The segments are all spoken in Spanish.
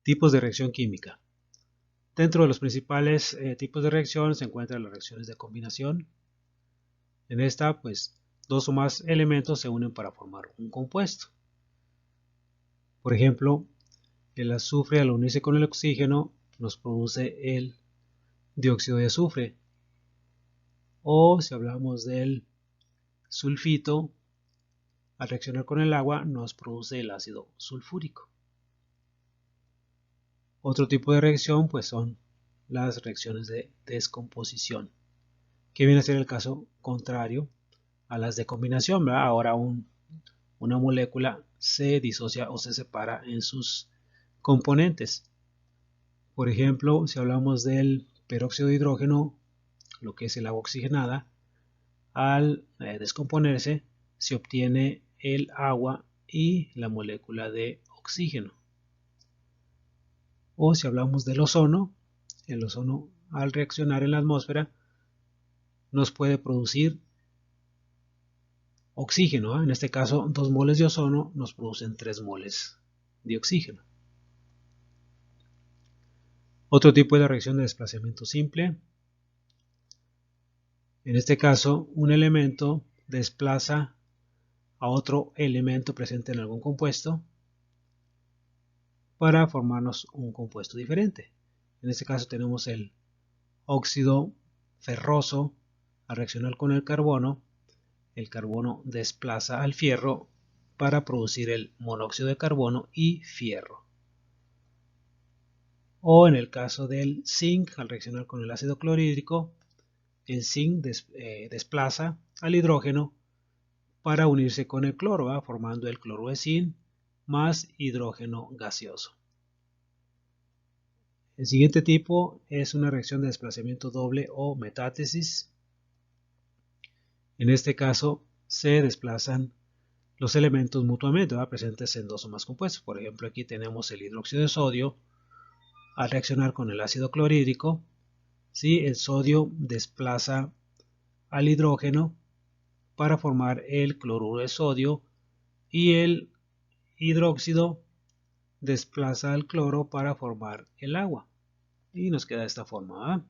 Tipos de reacción química. Dentro de los principales tipos de reacción se encuentran las reacciones de combinación. En esta, pues, dos o más elementos se unen para formar un compuesto. Por ejemplo, el azufre al unirse con el oxígeno nos produce el dióxido de azufre. O si hablamos del sulfito, al reaccionar con el agua nos produce el ácido sulfúrico. Otro tipo de reacción pues son las reacciones de descomposición, que viene a ser el caso contrario a las de combinación, ¿verdad? Ahora una molécula se disocia o se separa en sus componentes. Por ejemplo, si hablamos del peróxido de hidrógeno, lo que es el agua oxigenada, al descomponerse se obtiene el agua y la molécula de oxígeno. O si hablamos del ozono, el ozono al reaccionar en la atmósfera nos puede producir oxígeno, ¿eh? En este caso 2 moles de ozono nos producen 3 moles de oxígeno. Otro tipo es la reacción de desplazamiento simple. En este caso, un elemento desplaza a otro elemento presente en algún compuesto para formarnos un compuesto diferente. En este caso tenemos el óxido ferroso al reaccionar con el carbono desplaza al fierro para producir el monóxido de carbono y fierro. O en el caso del zinc, al reaccionar con el ácido clorhídrico, el zinc desplaza al hidrógeno para unirse con el cloro, ¿va? Formando el cloro de zinc más hidrógeno gaseoso. El siguiente tipo es una reacción de desplazamiento doble o metátesis. En este caso se desplazan los elementos mutuamente, ¿va? Presentes en dos o más compuestos. Por ejemplo, aquí tenemos el hidróxido de sodio al reaccionar con el ácido clorhídrico. ¿Sí? El sodio desplaza al hidrógeno para formar el cloruro de sodio y el hidróxido desplaza al cloro para formar el agua. Y nos queda de esta forma, ¿va?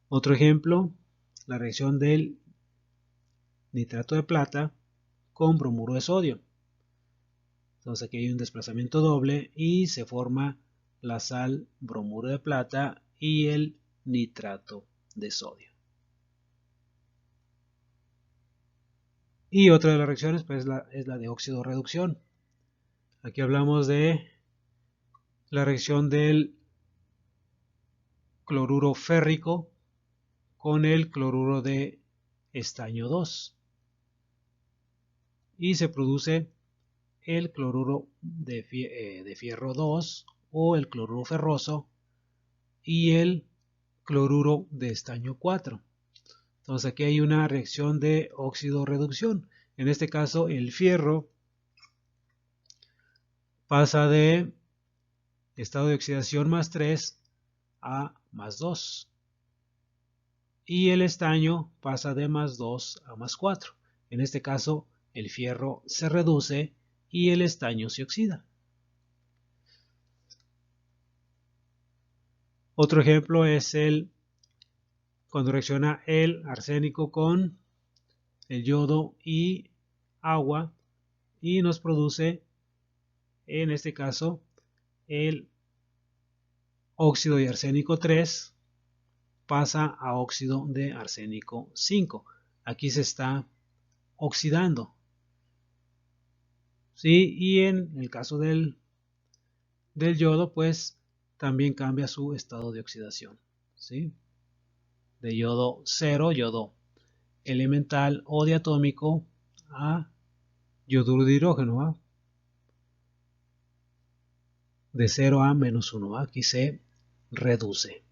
Otro ejemplo, la reacción del nitrato de plata con bromuro de sodio. Entonces aquí hay un desplazamiento doble y se forma la sal bromuro de plata y el nitrato de sodio. Y otra de las reacciones pues, es la de óxido reducción. Aquí hablamos de la reacción del cloruro férrico con el cloruro de estaño 2. Y se produce el cloruro de fierro 2 o el cloruro ferroso y el cloruro de estaño 4. Entonces aquí hay una reacción de óxido-reducción. En este caso el fierro pasa de estado de oxidación más 3 a más 2. Y el estaño pasa de más 2 a más 4. En este caso el fierro se reduce y el estaño se oxida. Otro ejemplo es cuando reacciona el arsénico con el yodo y agua y nos produce, en este caso, el óxido de arsénico 3 pasa a óxido de arsénico 5. Aquí se está oxidando. ¿Sí? Y en el caso del yodo, pues también cambia su estado de oxidación. ¿Sí? De yodo 0, yodo elemental o diatómico, a yoduro de hidrógeno, ¿va? De 0 a menos 1, ¿va? Aquí se reduce.